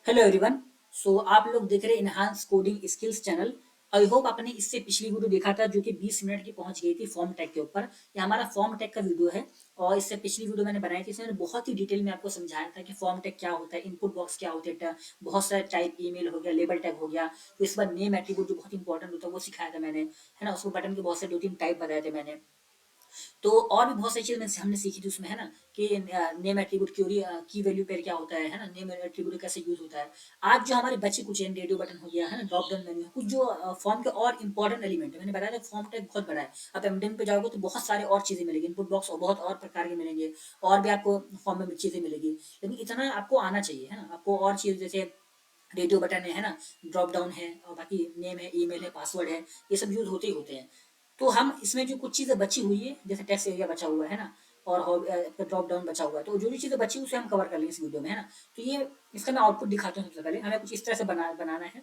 Hello everyone. सो आप लोग देख रहे हैं enhance coding skills channel. I hope आपने इससे पिछली वीडियो देखा था जो कि 20 मिनट की पहुंच गई थी फॉर्म टैग के ऊपर। ये हमारा फॉर्म टैग का वीडियो है। और इससे पिछली वीडियो मैंने बनाई थी, इसमें मैंने बहुत ही डिटेल में आपको समझाया था कि फॉर्म टैग क्या होता है, इनपुट बॉक्स क्या होते हैं, बहुत सारे टाइप, ईमेल हो गया, लेबल टैग हो गया। तो इस बार नेम एट्रीब्यूट जो बहुत इंपॉर्टेंट होता है वो सिखाया था मैंने, है ना। उसको बटन के बहुत से 2-3 टाइप बताए थे मैंने। तो और भी बहुत सारी चीज़ हमने सीखी थी उसमें, है ना। कि नेम एट्रीब्यूट क्यूरी की वैल्यू पेयर क्या होता है ना। नेम एट्रीब्यूट कैसे यूज होता है। आज जो हमारे बच्चे कुछ हैं, रेडियो बटन हो गया, है ना, ड्रॉप डाउन मेन्यू, कुछ जो फॉर्म के और इंपॉर्टेंट एलिमेंट है। मैंने बताया था फॉर्म टैग बहुत बड़ा है। आप एमडेन पे जाओगे तो बहुत सारे और चीज़ें मिलेंगी, इनपुट बॉक्स और बहुत और प्रकार के मिलेंगे। और भी आपको फॉर्म में चीज़ें मिलेगी, लेकिन इतना आपको आना चाहिए, है ना। आपको और चीज़ जैसे रेडियो बटन है ना, ड्रॉप डाउन है, और बाकी नेम है, ईमेल है, पासवर्ड है, ये सब यूज होते ही होते हैं। तो हम इसमें जो कुछ चीज़ें बची हुई है, जैसे टेक्स्ट एरिया बचा हुआ है ना, और ड्रॉप डाउन बचा हुआ है, तो जो जो चीज़ें बची उसे हम कवर कर लेंगे इस वीडियो में, है ना। तो ये इसका मैं आउटपुट दिखाता हूँ। सबसे पहले हमें कुछ इस तरह से बनाना है।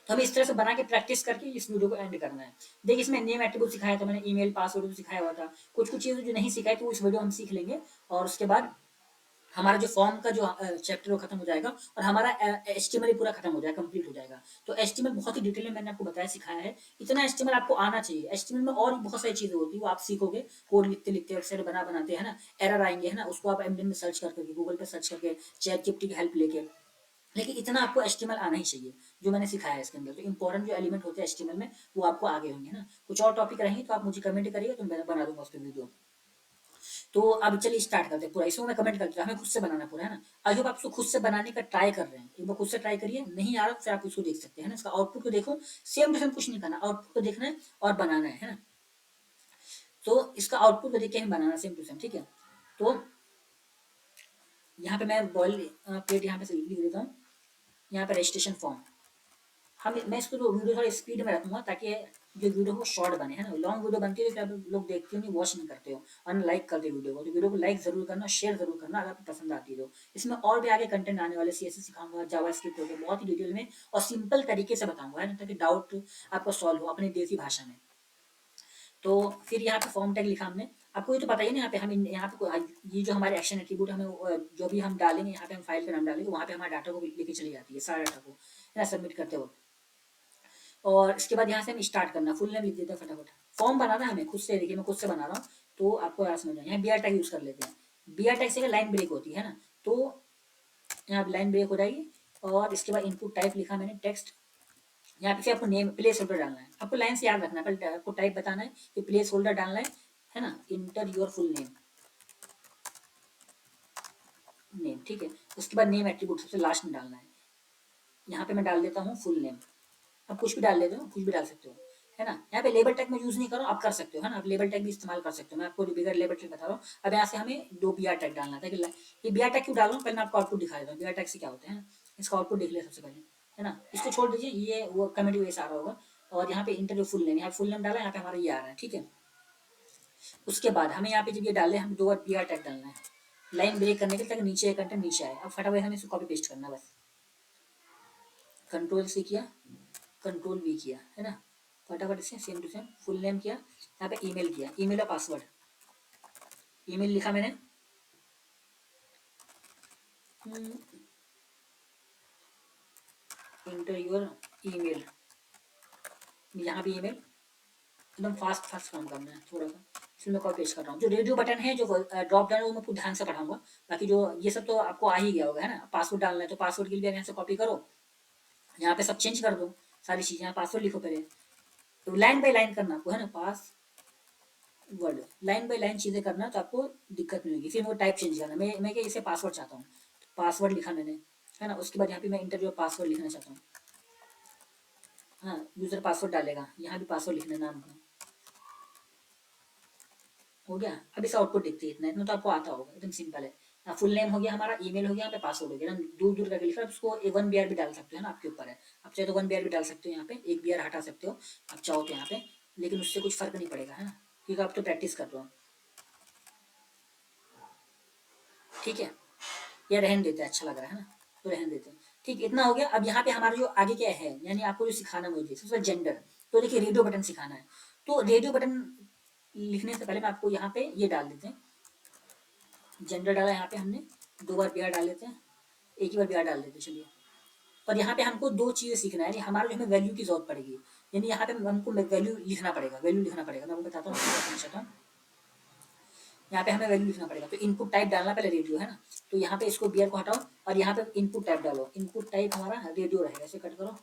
तो हमें इस तरह से बना के प्रैक्टिस करके इस वीडियो को एंड करना है। देखिए, इसमें नेम एट्रीब्यूट सिखाया था मैंने, ईमेल पासवर्ड भी सिखाया हुआ था। कुछ कुछ चीज़ें जो नहीं सिखाई तो इस वीडियो हम सीख लेंगे। और उसके बाद हमारा जो फॉर्म का जो चैप्टर वो खत्म हो जाएगा, और हमारा एचटीएमएल पूरा खत्म हो जाएगा, कंप्लीट हो जाएगा। तो एचटीएमएल बहुत ही डिटेल में मैंने आपको बताया, सिखाया है। इतना एचटीएमएल आपको आना चाहिए। एचटीएमएल में और भी बहुत सारी चीजें होती है, वो आप सीखोगे। कोड लिखते लिखते, वेबसाइट बनाते, है ना, एरर आएंगे, है ना, उसको आप एमडीएन में सर्च करके, गूगल पे सर्च करके, चैट जीपीटी की हेल्प लेके। लेकिन इतना आपको एचटीएमएल आना ही चाहिए जो मैंने सिखाया है इसके अंदर। तो इंपॉर्टेंट जो एलिमेंट होते हैं एचटीएमएल में, वो आपको आगे होंगे, है ना। कुछ और टॉपिक रहेंगे तो आप मुझे कमेंट करिए, तो मैं बना दूंगा उस पर वीडियो। तो अब चलिए स्टार्ट करते हैं पूरा। इसमें मैं कमेंट करता हूँ, हमें खुद से बनाना पूरा, है ना। आई होप आप इसको खुद से बनाने का ट्राई कर रहे हैं। एक बार खुद से ट्राई करिए, नहीं आ रहा तो फिर आप इसको देख सकते हैं, है ना। इसका आउटपुट को देखो, सेम टू सेम कुछ नहीं करना, आउटपुट को देखना है और बनाना है ना। तो इसका आउटपुट को देख के हमें बनाना सेम टू सेम, ठीक है। तो यहाँ पे मैं बॉयल प्लेट यहाँ पे से लिख देता हूँ। यहाँ पे रजिस्ट्रेशन फॉर्म, हम मैं इसको जो वीडियो थोड़ा स्पीड में रखूंगा, ताकि जो वीडियो हो शॉर्ट बने, है ना। लॉन्ग वीडियो बनती है तो आप लोग देखते हो नहीं, वॉच नहीं करते हो और लाइक करते हो वीडियो को। तो वीडियो को लाइक जरूर करना, शेयर जरूर करना अगर आपको पसंद आती है तो। इसमें और भी आगे कंटेंट आने वाले, सीएसएस सिखाऊंगा, जावास्क्रिप्ट हो गया, बहुत ही डिटेल में और सिंपल तरीके से बताऊंगा, है ना, ताकि डाउट आपको सॉल्व हो अपनी देसी भाषा में। तो फिर यहाँ पे फॉर्म टैग लिखा हमने। आपको ये तो पता ही ना, यहाँ पे हम यहाँ पे ये जो हमारे एक्शन एट्रीब्यूट हमें जो भी हम डालेंगे, यहाँ पे हम फाइल का नाम डालेंगे, वहाँ पे हमारे डाटा को लेके चली जाती है, सारा डाटा को, है ना, सबमिट करते वक्त। और इसके बाद यहाँ से हम स्टार्ट करना, फुल नेम लिख देते हैं फटाफट। फॉर्म बनाना है हमें खुद से, देखिए मैं खुद से बना रहा हूँ तो आपको यहाँ समझ आए। यहाँ बी आर टैग यूज कर लेते हैं। बी आर टैग से लाइन ब्रेक होती है ना, तो यहाँ लाइन ब्रेक हो जाएगी। और इसके बाद इनपुट टाइप लिखा मैंने टेक्स्ट। यहाँ पे फिर आपको नेम प्लेस होल्डर डालना है, आपको लाइन से याद रखना है, पहले आपको टाइप बताना है कि प्लेस होल्डर डालना है ना। Inter your full name, name ठीक है। उसके बाद नेम एट्रीब्यूट सबसे लास्ट में डालना है। यहाँ पे मैं डाल देता हूँ फुल नेम। आप कुछ भी डाल लेते हो, कुछ भी डाल सकते हो, है ना। यहाँ पे लेबल टैग में यूज नहीं करो, आप कर सकते हो, है ना। आप लेबल टैग भी इस्तेमाल कर सकते हो, मैं आपको बिगर लेबल टैग बता रहा हूँ। अब यहाँ से हमें 2 बी आर टैग डालना था कि ये बी आर टैग क्यों डाल रहा हूँ, पहले मैं आपको आउटपुट दिखा देता हूँ बी आर टैग से क्या होता है। इसका आउटपुट देख लिया सबसे पहले, है ना। इसको छोड़ दीजिए, ये वो कमेंट वैसे आ रहा होगा। और यहाँ पे इंटर फुल नेम, यहाँ फुल नेम डाला, यहाँ पे हमारा ये आ रहा है, ठीक है। उसके बाद हमें यहाँ पे जब ये डाले, हम 2 बार बी आर टैग डालना है लाइन ब्रेक करने के लिए, ताकि नीचे कंटेंट नीचे आए। अब फटाफट हमें इसको कॉपी पेस्ट करना है बस। कंट्रोल से किया, कंट्रोल वी किया, है ना। फटाफट इसे same to same full name किया, यहाँ पे ईमेल किया, ईमेल और पासवर्ड। ईमेल लिखा मैंने, इंटर योर ईमेल, यहाँ पे ईमेल। एकदम फास्ट फास्ट काम करना है थोड़ा सा, इसलिए मैं कॉपी पेस्ट कर रहा हूँ। जो रेडियो बटन है, जो ड्रॉप डाउन है, वो मैं पूरा ध्यान से पढ़ाऊंगा। बाकी जो ये सब तो आपको आ ही गया होगा, है ना। पासवर्ड डालना है तो पासवर्ड के लिए यहाँ से कॉपी करो, यहाँ पे सब चेंज कर दो, सारी चीज़ें। यहाँ पासवर्ड लिखो पहले, तो लाइन बाई लाइन करना आपको, है ना। पास वर्ड लाइन बाई लाइन चीज़ें करना, तो आपको दिक्कत नहीं होगी। फिर वो टाइप चेंज करना, मैं क्या इसे पासवर्ड चाहता हूँ, पासवर्ड लिखा मैंने, है ना। उसके बाद यहाँ पे मैं इंटरव्यू पासवर्ड लिखना चाहता हूँ, हाँ। यूजर पासवर्ड डालेगा, यहाँ भी पासवर्ड लिखना है नाम का, हो गया। अब इस आउटपुट देखते हैं, इतना इतना तो आपको आता होगा, एकदम सिंपल है। फुल नेम हो गया हमारा, ईमेल हो गया, यहाँ पे पासवर्ड हो गया ना, दूर दूर करके लिखा। उसको 1 BR भी डाल सकते हो ना, आपके ऊपर है। आप चाहे तो 1 BR भी डाल सकते हो, यहाँ पे 1 BR हटा सकते हो आप चाहो तो यहाँ पे, लेकिन उससे कुछ फर्क नहीं पड़ेगा, है ना, क्योंकि आप तो प्रैक्टिस कर रहे हो, ठीक है। या रहने देते हैं, अच्छा लग रहा है ना, तो रहने देते हैं, ठीक। इतना हो गया। अब यहाँ पे हमारा जो आगे क्या है, यानी आपको जो सिखाना मुझे सबसे जेंडर। तो देखिए रेडियो बटन सिखाना है, तो रेडियो बटन लिखने से पहले मैं आपको यहाँ पे ये डाल देते हैं, जेंडर डाला यहाँ पे हमने। 2 बार बिहार डाल देते हैं, एक ही बार बिहार डाल देते हैं, चलिए। और यहाँ पे हमको दो चीज़ें सीखना है, यानी हमारा जो हमें वैल्यू की जरूरत पड़ेगी, यानी यहाँ पे हमको वैल्यू लिखना पड़ेगा, वैल्यू लिखना पड़ेगा। मैं आपको बताता हूँ क्या करना चाहता हूँ। यहाँ पे हमें वैल्यू लिखना पड़ेगा, तो इनपुट टाइप डालना पहले रेडियो है ना, तो यहाँ पे इसको बियर को हटाओ और यहाँ पे इनपुट टाइप डालो, इनपुट टाइप हमारा रेडियो रहेगा, ऐसे कट करो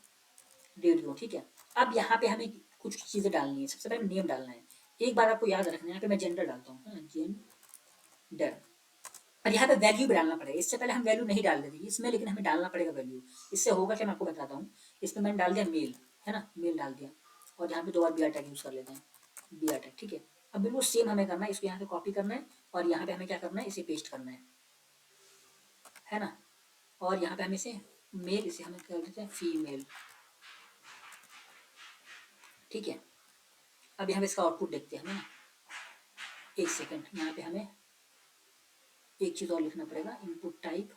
रेडियो, ठीक है। अब यहाँ पे हमें कुछ चीज़ें डालनी है, सबसे पहले नेम डालना है। एक बार आपको याद रखना है, यहाँ पे मैं जेंडर डालता हूँ, जेंडर, और यहाँ पे वैल्यू भी डालना पड़ेगा। इससे पहले हम वैल्यू नहीं डाल देते इसमें, लेकिन हमें डालना पड़ेगा वैल्यू। इससे होगा क्या मैं आपको बताता हूँ। इसमें मैंने डाल दिया मेल, है ना, मेल डाल दिया, और यहाँ पे दो बार बी आर टैग यूज़ कर लेते हैं, बी आर टैग, ठीक है। अब बिल्कुल सेम हमें करना है, इसको यहाँ पे कॉपी करना है और यहाँ पे हमें क्या करना है, इसे पेस्ट करना है ना। और यहाँ पे हमें इसे मेल, इसे हमें कर देते हैं फीमेल, ठीक है। अब यहाँ पे इसका आउटपुट देखते हैं हमें ना, एक सेकेंड, यहाँ पे हमें एक चीज़ और लिखना पड़ेगा, इनपुट टाइप,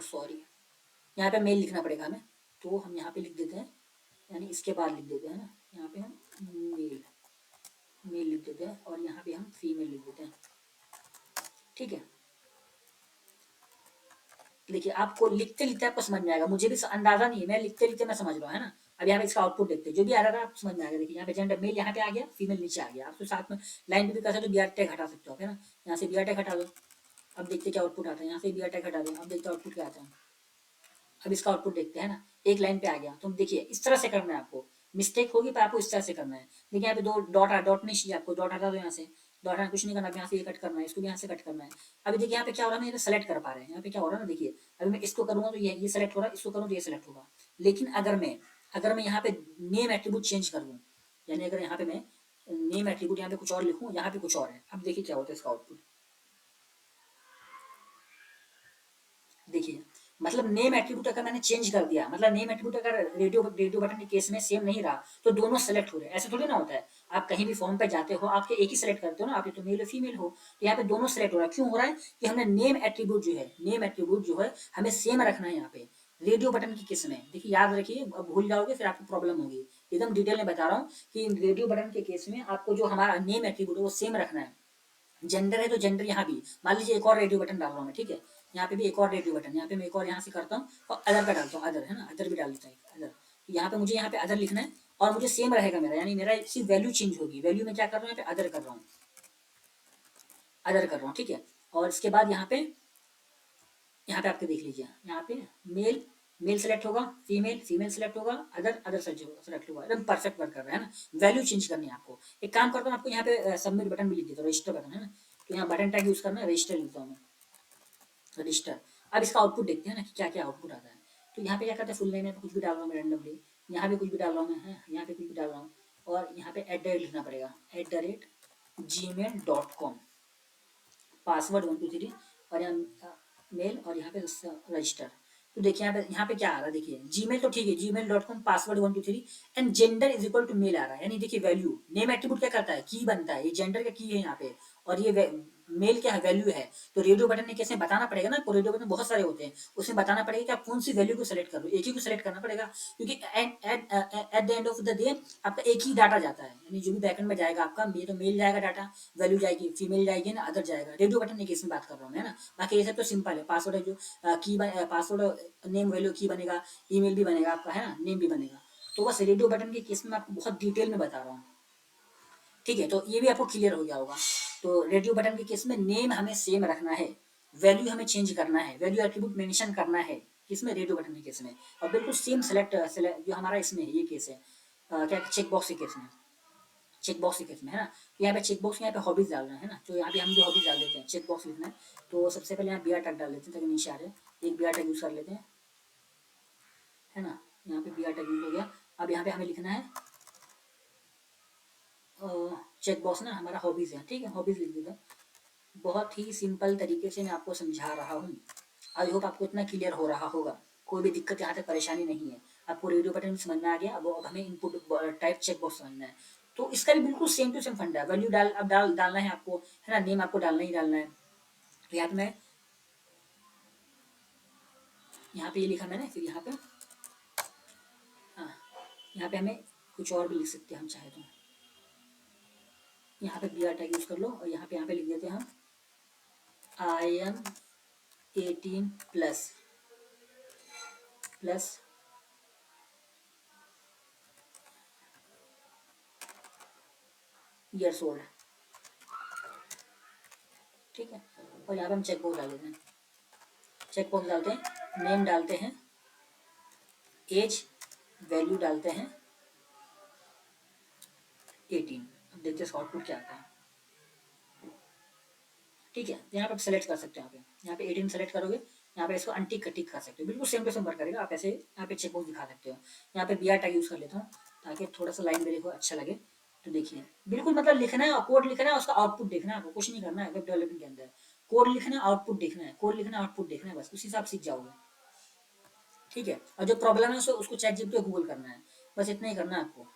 सॉरी, यहाँ पे मेल लिखना पड़ेगा हमें, तो हम यहाँ पे लिख देते हैं, यानी इसके बाद लिख देते हैं ना, यहाँ पे हम मेल, मेल लिख देते हैं और यहाँ पे हम फीमेल लिख देते हैं, ठीक है। देखिए आपको लिखते लिखते आपको समझ में आएगा, मुझे भी अंदाजा नहीं है, मैं लिखते लिखते मैं समझ रहा हूँ, है ना। अब यहाँ पे इसका आउटपुट देखते हैं, जो भी आ रहा है आप समझ में आएगा। देखिए यहाँ पे जेंडर मेल यहाँ पे आ गया, फीमेल नीचे आ गया। आप तो साथ में लाइन पे भी कर सकते हो, बी आर टैग हटा सकते हो, है ना। यहाँ से बी आर टैग हटा दो, अब देखते क्या आउटपुट आता है। यहाँ से बी आर टैग हटा दो, अब देखते आउटपुट क्या आता है। अब इसका आउटपुट देखते हैं ना, एक लाइन पे आ गया। तो देखिए इस तरह से करना है आपको, मिस्टेक होगी पर आपको इस तरह से करना है। देखिए यहाँ पे दो डॉट, डॉट नहीं चाहिए आपको, डॉट हटा दो यहाँ से, डॉट हटा कुछ नहीं करना, यहाँ से ये कट करना है, इसको भी यहाँ से कट करना है। अभी देखिए यहाँ पे क्या हो रहा है, हम यहाँ सेलेक्ट कर पा रहे हैं, यहाँ पे क्या हो रहा है ना, देखिए अभी मैं इसको करूँगा तो ये सेलेक्ट हो रहा है, इसको करूँ तो ये सेलेक्ट होगा। लेकिन अगर मैं यहाँ पे नेम एट्रीब्यूट चेंज कर दूँ, यानी अगर यहाँ पे मैं नेम एट्रीब्यूट यहाँ पे कुछ और लिखूँ, यहाँ पे कुछ और है, अब देखिए क्या होता है इसका आउटपुट। देखिए मतलब नेम एट्रीब्यूट अगर मैंने चेंज कर दिया, मतलब नेम एट्रीब्यूट अगर रेडियो रेडियो बटन के केस में सेम नहीं रहा, तो दोनों सेलेक्ट हो रहे हैं, ऐसे थोड़ी ना होता है। आप कहीं भी फॉर्म पे जाते हो, आपके एक ही सेलेक्ट करते हो ना, आप ये तो मेल हो फीमेल हो, तो यहाँ पे दोनों सेलेक्ट हो रहा है। क्यों हो रहा है कि हमने नेम एट्रीब्यूट जो है, नेम एट्रीब्यूट जो है हमें सेम रखना है यहाँ पे रेडियो बटन की केस में। देखिए याद रखिए, अब भूल जाओगे फिर आपको प्रॉब्लम होगी। एकदम डिटेल में बता रहा हूँ कि रेडियो बटन के केस में आपको जो हमारा नेम एट्रीब्यूट है वो सेम रखना है। जेंडर है तो जेंडर यहाँ भी, मान लीजिए एक और रेडियो बटन डाल रहा हूँ मैं, ठीक है। यहाँ पे भी एक और रेडियो बटन, यहाँ पे मैं एक और यहाँ से करता हूँ और अदर का डालता हूँ, अदर है ना, अदर भी डाल देता है अदर। तो यहाँ पे मुझे यहाँ पे अदर लिखना है और मुझे सेम रहेगा मेरा, यानी मेरा सिर्फ वैल्यू चेंज होगी। वैल्यू में क्या कर रहा हूँ, यहाँ पे अदर कर रहा हूँ, अदर कर रहा हूँ, ठीक है। और इसके बाद यहाँ पे आपके देख लीजिए, यहाँ पे मेल, मेल सेलेक्ट होगा, फीमेल, फीमेल सेलेक्ट होगा, अदर, अदर सेलेक्ट होगा। एकदम परफेक्ट वर्क कर रहा है ना। वैल्यू चेंज करनी है आपको। एक काम करता हूँ, आपको यहाँ पे सबमिट बटन भी लिख देता हूँ, रजिस्टर बटन है ना, तो यहाँ बटन टैग यूज करना है, रजिस्टर लिखता हूँ मैं, रजिस्टर। अब इसका आउटपुट देखते हैं ना कि क्या क्या आउटपुट आता है। तो यहाँ पे क्या करते हैं, फुल नेम है तो कुछ भी डाल रहा हूँ मैं रैंडमली, यहाँ पे कुछ भी डाल रहा हूँ मैं, यहाँ पे कुछ भी डाल रहा हूँ, और यहाँ पे एट द रेट लिखना पड़ेगा, @gmail.com, पासवर्ड 123, और यहाँ मेल, और यहाँ पे रजिस्टर। तो देखिए यहाँ पे क्या आ रहा है, देखिए जीमेल तो ठीक है, gmail.com, password 123, and gender is equal to male आ रहा है। यानी देखिए वैल्यू, नेम एट्रीब्यूट क्या करता है, की बनता है, ये जेंडर का की है यहाँ पे, और ये मेल क्या है, वैल्यू है। तो रेडियो बटन ने कैसे बताना पड़ेगा ना, रेडियो बटन बहुत सारे होते हैं, उसमें बताना पड़ेगा कि आप कौन सी वैल्यू को सेलेक्ट कर लो, एक ही को सेलेक्ट करना पड़ेगा, क्योंकि at the end of the day आपका एक ही डाटा जाता है, यानी जो भी बैकएंड में जाएगा आपका, ये तो मेल जाएगा डाटा, वैल्यू जाएगी फीमेल जाएगी ना, अदर जाएगा। रेडियो बटन की केस में बात कर रहा हूँ मैं ना, बाकी ये सब तो सिंपल है। पासवर्ड है जो की, पासवर्ड नेम वैल्यू की बनेगा, ईमेल भी बनेगा आपका, है ना, नेम भी बनेगा। तो बस रेडियो बटन के केस में मैं आपको बहुत डिटेल में बता रहा हूँ, ठीक है। तो ये भी आपको क्लियर हो गया होगा। तो रेडियो बटन के केस में नेम हमें सेम रखना है, वैल्यू हमें चेंज करना है, वैल्यू एट्रीब्यूट मेंशन करना है, किसमें, रेडियो बटन के केस में। और बिल्कुल सेम सेलेक्ट जो हमारा इसमें है, ये केस है, क्या चेक बॉक्स के केस में, चेक बॉक्स के केस में, है ना। तो यहाँ पे चेक बॉक्स, यहाँ पे हॉबीज डालना है ना, तो यहाँ पे हम भी हॉबीज डाल देते हैं, चेक बॉक्स लिखना है। तो सबसे पहले यहाँ बी आर टैग डाल देते हैं ताकि नीचे आ जाए, एक बी आर टैग यूज कर लेते हैं, है ना। यहाँ पे बी आर टैग यूज हो गया। अब यहाँ पे हमें लिखना है चेक बॉक्स ना हमारा हॉबीज है, ठीक है, हॉबीज लिख देता हूँ। बहुत ही सिंपल तरीके से मैं आपको समझा रहा हूँ। आई होप आपको इतना क्लियर हो रहा होगा, कोई भी दिक्कत यहाँ तक परेशानी नहीं है। आपको रेडियो बटन समझ में आ गया। अब हमें इनपुट टाइप चेक बॉक्स समझना है। तो इसका भी बिल्कुल सेम टू सेम फंडा है। वैल्यू अब डालना है आपको, है ना, नेम आपको डालना ही डालना है। तो यहाँ पे मैं यहाँ पे ये लिखा मैंने, फिर यहाँ पे हाँ, यहाँ पे हमें कुछ और भी लिख सकते हैं हम चाहे तो। यहाँ पे बी आर टैग यूज कर लो, और यहाँ पे लिख देते हैं हम I am 18 plus years old, ठीक है। और यहाँ पे हम चेक बॉक्स डाल देते हैं, चेक बॉक्स डालते हैं, नेम डालते हैं, एज वैल्यू डालते हैं 18। अब देखते हैं इसका आउटपुट क्या आता है, ठीक है। यहाँ पे आप सेलेक्ट कर सकते हो, यहाँ पे 18 सेलेक्ट करोगे, यहाँ पे इसको अनटिक टिक कर सकते हो, बिल्कुल सेम टू सेम वर्क करेगा। आप ऐसे यहाँ पे चेक बॉक्स दिखा सकते हो। यहाँ पे BR टैग यूज़ कर लेता हूँ ताकि थोड़ा सा लाइन मेरे को अच्छा लगे। तो देखिए बिल्कुल मतलब लिखना है, कोड लिखना है, उसका आउटपुट देखना है, आपको कुछ नहीं करना है। वेब डेवलपमेंट के अंदर कोड लिखना है, आउटपुट देखना है, कोड लिखना है, आउटपुट देखना है, बस उसी से आप सीख जाओगे, ठीक है। और जो प्रॉब्लम है उसको ChatGPT पे गूगल करना है, बस इतना ही करना है आपको,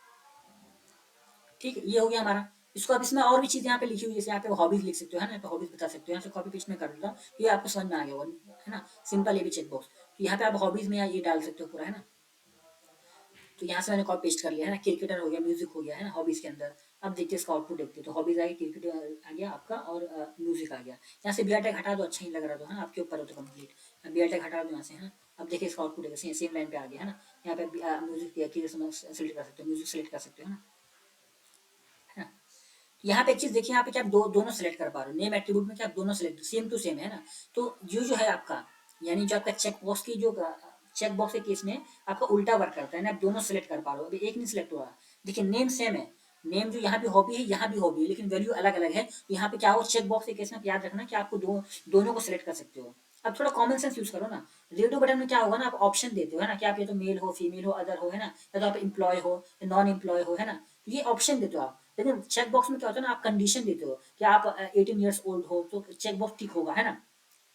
ठीक है। ये हो गया हमारा। इसको अब इसमें और भी चीज़ यहाँ पे लिखी हुई है, जैसे यहाँ पे हॉबीज लिख सकते हो, है ना, तो हॉबीज बता सकते हो। यहाँ से कॉपी पेस्ट में कर देता हूँ, ये आपको समझ में आ गया होगा, है ना, सिंपल। ये भी चेक बॉक्स, तो यहाँ पे आप हॉबीज में ये डाल सकते हो पूरा, है ना। तो यहाँ से मैंने कॉपी पेस्ट कर लिया, है ना। क्रिकेटर हो गया, म्यूजिक हो गया, है ना, हॉबीज के अंदर। अब देखिए इसका आउटपुट देखते हैं, तो हॉबीज आ गया, क्रिकेट आ गया आपका, और म्यूजिक आ गया। यहाँ से BR टैग हटा दो, अच्छा ही लग रहा, तो है ना, आपके ऊपर हो तो कंप्लीट। BR टैग हटा दो यहाँ से, है ना। अब देखिए इसका आउटपुट देखिए सेम लाइन पे आ गया, है ना। यहाँ पे म्यूजिक दिया कि सेलेक्ट कर सकते हो, म्यूजिक सेलेक्ट कर सकते हो, है ना। यहाँ पे एक चीज देखिए, यहाँ पे क्या आप दोनों सेलेक्ट कर पा रहे हो, नेम एट्रीब्यूट में क्या आप दोनों सेलेक्ट सेम टू सेम, है ना। तो जो है आपका, यानी जो आपका चेक बॉक्स की जो चेक बॉक्स के केस में आपका उल्टा वर्क करता है ना, आप दोनों सेलेक्ट कर पा रहे हो। अभी एक नहीं सेलेक्ट हो रहा, देखिए नेम सेम है, नेम जो यहाँ पे हॉबी है यहाँ भी हॉबी है, लेकिन वैल्यू अलग अलग है। तो यहाँ पे क्या हो, चेक बॉक्स के केस में आप याद रखना कि आपको दोनों को सेलेक्ट कर सकते हो। अब थोड़ा कॉमन सेंस यूज करो ना। रेडियो बटन में क्या होगा ना, आप ऑप्शन देते हो, है ना, कि आप ये तो मेल हो, फीमेल हो, अदर हो, है ना, या तो आप एम्प्लॉय हो, नॉन एम्प्लॉय हो, है ना। ये ऑप्शन देते हो आप। लेकिन चेक बॉक्स में क्या होता है ना, आप कंडीशन देते हो कि आप 18 ईयर्स ओल्ड हो, तो चेक बॉक्स टिक होगा, है ना।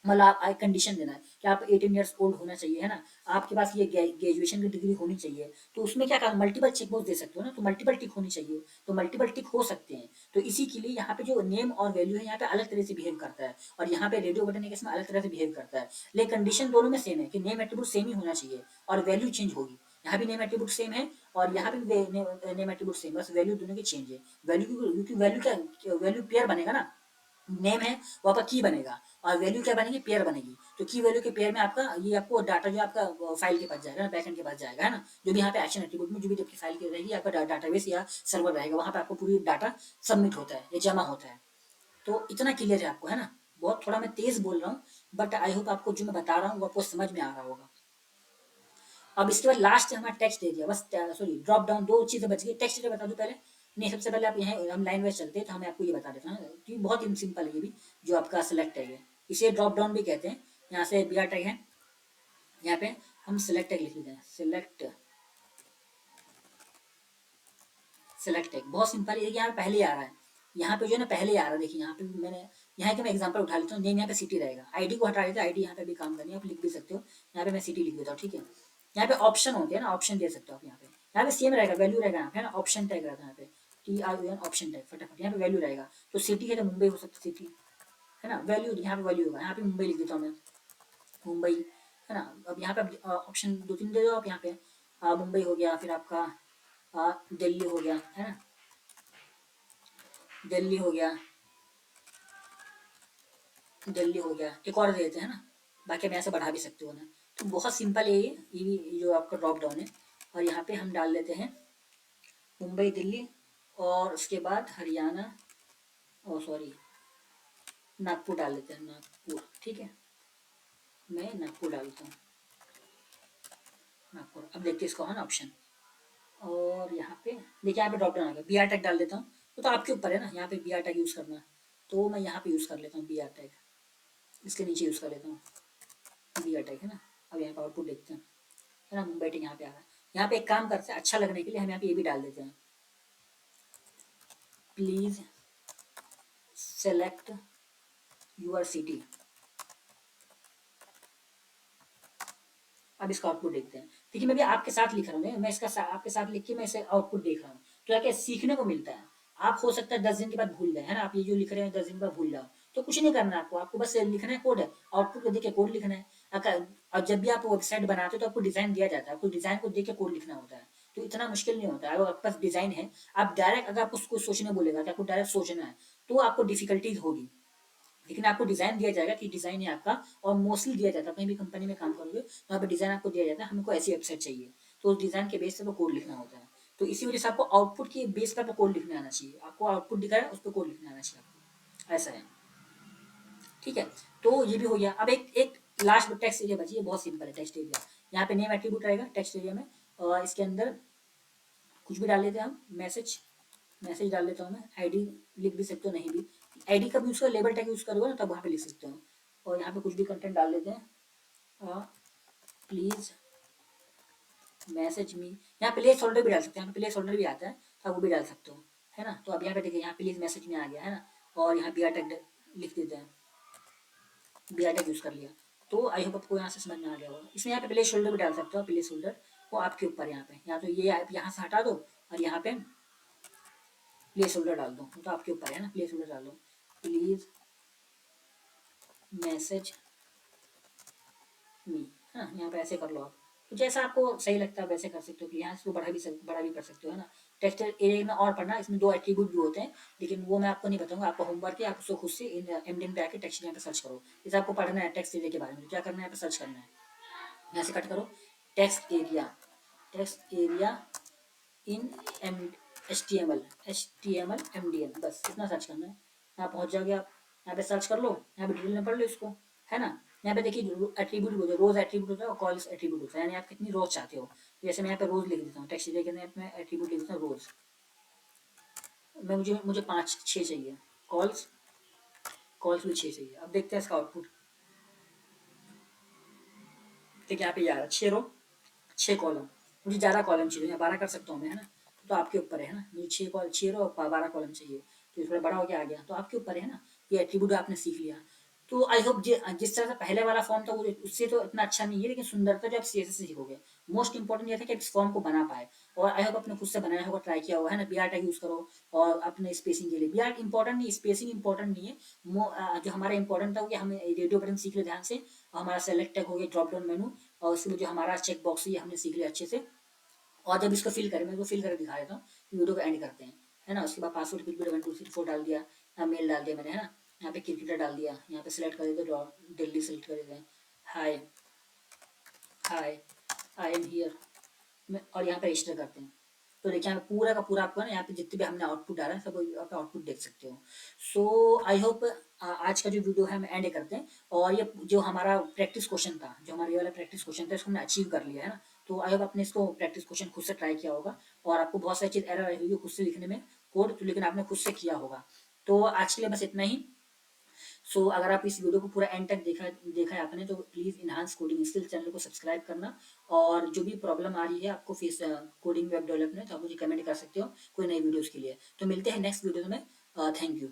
मतलब आप कंडीशन देना है कि आप 18 ईयर्स ओल्ड होना चाहिए, है ना, आपके पास ये ग्रेजुएशन की डिग्री होनी चाहिए। तो उसमें क्या करना, मल्टीपल चेक बॉक्स दे सकते हो ना, तो मल्टीपल टिक होनी चाहिए, तो मल्टीपल टिक हो सकते हैं। तो इसी के लिए यहाँ पे जो नेम और वैल्यू है यहाँ पे अलग तरह से बिहेव करता है, और यहाँ पे रेडियो बटन है इसमें अलग तरह से बिहेव करता है। लेकिन कंडीशन दोनों में सेम है कि नेम एट्रीब्यूट सेम ही होना चाहिए, और वैल्यू चेंज होगी। यहाँ भी नेम एट्रीब्यूट सेम है, और यहाँ भी नेम एट्रीब्यूट सेम, बस वैल्यू दोनों की चेंज है। वैल्यू क्योंकि वैल्यू क्या, वैल्यू पेयर बनेगा ना। नेम है वो आपका की बनेगा, और वैल्यू क्या बनेगी, पेयर बनेगी। तो की वैल्यू के पेयर में आपका ये आपको डाटा जो आपका फाइल के पास जाएगा ना, बैकएंड के पास जाएगा, है ना। जो भी यहाँ पे एक्शन एट्रीब्यूट में जो भी आपकी फाइल की रहेगी, आपका डाटाबेस या सर्वर रहेगा, वहाँ पे आपको पूरी डाटा सबमिट होता है या जमा होता है। तो इतना क्लियर है आपको, है ना। बहुत थोड़ा मैं तेज बोल रहा हूँ, बट आई होप आपको जो मैं बता रहा हूँ वो आपको समझ में आ रहा होगा। अब इसके बाद लास्ट हमारा टेक्स्ट दे दिया, बस सॉरी ड्रॉप डाउन दो चीज़ें बच गई। टेक्स्ट बता दूं पहले, नहीं सबसे पहले आप यहाँ हम लाइन वाइज चलते हैं, तो मैं आपको ये बता देता हूँ कि बहुत ही सिंपल है ये भी। जो आपका सेलेक्ट है ये, इसे ड्रॉप डाउन भी कहते हैं। यहाँ से BR टैग है, यहाँ पे हम सेलेक्ट टैग लिख लेते हैं, सेलेक्ट टैग बहुत सिंपल है, यहाँ पे पहले ही आ रहा है। यहाँ पे जो है ना पहले ही आ रहा है, देखिए यहाँ पे मैंने, यहाँ के मैं एग्जांपल उठा लेता हूँ। नेम यहाँ पे सिटी रहेगा, आईडी को हटा देते हैं, आईडी यहाँ पे भी काम करनी है, आप लिख भी सकते हो। यहाँ पे मैं सिटी लिख देता हूँ, ठीक है। यहाँ पे ऑप्शन होते हैं ना, ऑप्शन दे सकते हो आप। यहाँ पे सेम रहेगा, वैल्यू रहेगा यहाँ पे, है ना, ऑप्शन टैग रहता है यहाँ पे, TRUN ऑप्शन टैग, फटाफट यहाँ पे वैल्यू रहेगा। तो सिटी है तो मुंबई हो सकती है, सिटी, है ना। वैल्यू यहाँ पे वैल्यू होगा, यहाँ पे मुंबई लिख देता हूँ मैं, मुंबई, है ना। अब यहाँ पे ऑप्शन दो तीन दे दो आप। यहाँ पे मुंबई हो गया, फिर आपका दिल्ली हो गया, है ना, दिल्ली हो गया, दिल्ली हो गया, एक और दे देते हैं ना। बाकी आप यहाँ से बढ़ा भी सकते हो ना। तो बहुत सिंपल है ये भी जो आपका ड्रॉप डाउन है। और यहाँ पे हम डाल देते हैं मुंबई, दिल्ली, और उसके बाद हरियाणा, ओ सॉरी नागपुर डाल देते हैं, नागपुर, ठीक है। मैं नागपुर डालता हूँ, नागपुर। अब देखते हैं इसका है ना ऑप्शन। और यहाँ पे देखिए, यहाँ पे ड्रॉप डाउन आ गया। BR टैग डाल देता हूँ, तो आपके ऊपर है ना, यहाँ पे BR टैग यूज़ करना। तो मैं यहाँ पे यूज़ कर लेता हूँ BR टैग, इसके नीचे यूज़ कर लेता हूँ BR टैग, है ना। अब यहाँ पे आउटपुट देखते हैं, है ना, मुंबई टिक यहाँ पे आ रहा है। यहाँ पे एक काम करते हैं, अच्छा लगने के लिए हम यहाँ पे ये भी डाल देते हैं, प्लीज सेलेक्ट यूर सिटी। अब इसका आउटपुट देखते हैं। देखिए मैं भी आपके साथ लिख रहा हूँ, मैं इसका आपके साथ लिख के मैं इसे आउटपुट देख रहा हूँ। तो क्या सीखने को मिलता है। आप हो सकता है 10 दिन के बाद भूल गए, है ना, आप ये जो लिख रहे हैं 10 दिन बाद भूल जाओ। तो कुछ नहीं करना है आपको, आपको बस लिखना है कोड, आउटपुट को देख के कोड लिखना है। और जब भी आप वेबसाइट बनाते हो तो आपको डिजाइन दिया जाता है, आपको डिजाइन को देख के कोड लिखना होता है। तो इतना मुश्किल नहीं होता है। अगर आपके पास डिजाइन है, आप डायरेक्ट, अगर आपको उसको सोचने बोलेगा कि आपको डायरेक्ट सोचना है, तो आपको डिफिकल्टीज होगी। लेकिन आपको डिज़ाइन दिया जाएगा कि डिज़ाइन है आपका, और मोस्टली दिया जाता है कहीं भी कंपनी में काम करोगे तो यहाँ पे डिज़ाइन आपको दिया जाता है, हमको ऐसी वेबसाइट चाहिए, तो उस डिज़ाइन के बेस पे वो कोड लिखना होता है। तो इसी वजह से आपको आउटपुट के बेस पर कोड लिखने आना चाहिए, आपको आउटपुट दिखा है उस पर कोड लिखने आना चाहिए आपको, ऐसा है। ठीक है, तो ये भी हो गया। अब एक एक लास्ट टेक्स्ट एरिया बची है, बहुत सिंपल है टेक्स्ट एरिया। यहाँ पे नेम एट्रीब्यूट रहेगा टेक्स्ट एरिया में, और इसके अंदर कुछ भी डाल देते हैं हम, मैसेज मैसेज डाल देता हूँ मैं, आईडी लिख भी सकते हो, नहीं भी आईडी का भी यूज़ करो, लेबल टैग यूज़ करोगे ना तब वहाँ पे लिख सकते हो। और यहाँ पे कुछ भी कंटेंट डाल देते हैं, प्लीज़ मैसेज मी, यहाँ प्लेस होल्डर भी डाल सकते हैं, यहाँ पे प्लेस होल्डर भी आता है तो आप वो भी डाल सकते हो, है ना। तो अब यहाँ पे देखिए यहाँ प्लीज़ मैसेज में आ गया है ना, और यहाँ बी आर टैग लिख देते हैं, बी आर टैग यूज़ कर लिया। तो आई होप आपको यहाँ से समझ में आ गया होगा। इसमें यहाँ पे प्लेस होल्डर भी डाल सकते हो, प्लेस होल्डर वो आपके ऊपर है, यहाँ पे या तो ये आप यहाँ से हटा दो और यहाँ पे प्लेस होल्डर डाल दो, तो आपके ऊपर है ना, प्लेस होल्डर डाल दो, प्लीज़ मैसेज मी, है ना। यहाँ पे ऐसे कर लो आप, तो जैसा आपको सही लगता है वैसे कर सकते हो, कि यहाँ इसको बड़ा भी कर सकते हो, है ना। टेक्स्ट एरिया में और पढ़ना, इसमें 2 एट्रीब्यूट भी होते हैं, लेकिन वो मैं आपको नहीं बताऊंगा, आपका होमवर्क है, आप उसको खुद से एमडीएन पे आके टेक्स्ट एरिया पे सर्च करो। जैसे आपको पढ़ना है टेक्स्ट एरिया के बारे में, तो क्या करना है, यहाँ पे सर्च करना है, यहाँ से कट करो, text area in M H T M L MDN, बस इतना सर्च करना है, यहाँ पहुँच जाओगे आप। यहाँ पे सर्च कर लो, यहाँ पे डिटेल में पढ़ लो इसको, है ना। यहाँ पे देखिए एट्रीब्यूट होता है, रोज एट्रीब्यूट होता है और कॉल्स एट्रीब्यूट होता है, यानी आप कितनी रोज चाहते हो। जैसे मैं यहाँ पे रोज लिख देता हूँ, टेक्स्ट एरिया के अंदर मैं एट्रीब्यूट लिख देता हूँ रोज, मैं मुझे मुझे 5-6 चाहिए, कॉल्स कॉल्स भी 6 चाहिए। अब देखते हैं इसका आउटपुट। देखिए यहाँ पे 6 रो 6 कॉलम, मुझे ज़्यादा कॉलम चाहिए, 12 कर सकता हूँ मैं, है ना। तो आपके ऊपर है ना, मुझे 6 रो और 12 कॉलम चाहिए, तो थोड़ा बड़ा हो गया आ गया, तो आपके ऊपर है ना। ये एट्रीब्यूट आपने सीख लिया। तो आई होप जिस तरह से पहले वाला फॉर्म था वो उससे तो इतना अच्छा नहीं है, लेकिन सुंदरता जो आप CSS से सीखोगे। मोस्ट इंपॉर्टेंट ये था कि आप इस फॉर्म को बना पाए, और आई होप आपने खुद से बनाया होगा, ट्राई किया होगा, है ना। बी आर टैग यूज़ करो, और अपने स्पेसिंग के लिए बी आर इंपॉर्टेंट नहीं, स्पेसिंग इंपॉर्टेंट नहीं है। जो हमारा इंपॉर्टेंट था वो कि हमें रेडियो बटन सीख ले ध्यान से, और हमारा सेलेक्ट टैग हो गया, ड्रॉप डाउन मेनू, और उसमें जो हमारा चेक बॉक्स है ये हमने सीख लिया अच्छे से। और जब इसको फिल करें, मैं इसको फिल करके दिखा देता हूँ, वीडियो को एंड करते हैं, है ना। उसके बाद पासवर्ड फिल 1 2 3 4 डाल दिया, मेल डाल दिया मैंने, है ना। यहाँ पे क्रिकेटर डाल दिया, यहाँ पे सेलेक्ट कर देते हैं, दिल्ली सेलेक्ट कर देते हैं, हाय हाय आई एम हियर, और यहाँ पे रजिस्टर करते हैं। तो देखिए यहाँ पे पूरा का पूरा आपको ना, यहाँ पे जितने भी हमने आउटपुट डाला है सब आप आउटपुट देख सकते हो। सो आई होप आज का जो वीडियो है हम एंड करते हैं। और ये जो हमारा प्रैक्टिस क्वेश्चन था, जो हमारे ये वाला प्रैक्टिस क्वेश्चन था, इसको हमने अचीव कर लिया, है ना। तो आई होप आपने इसको प्रैक्टिस क्वेश्चन खुद से ट्राई किया होगा, और आपको बहुत सारी चीज़ एरर आई होगी खुद से लिखने में कोड, तो लेकिन आपने खुद से किया होगा। तो आज के लिए बस इतना ही। सो अगर आप इस वीडियो को पूरा एंड तक देखा है आपने, तो please enhance coding skill channel को सब्सक्राइब करना। और जो भी प्रॉब्लम आ रही है आपको फेस कोडिंग वेब डेवलपमेंट, तो आप मुझे कमेंट कर सकते हो कोई नई वीडियोज़ के लिए। तो मिलते हैं नेक्स्ट वीडियो में, थैंक यू।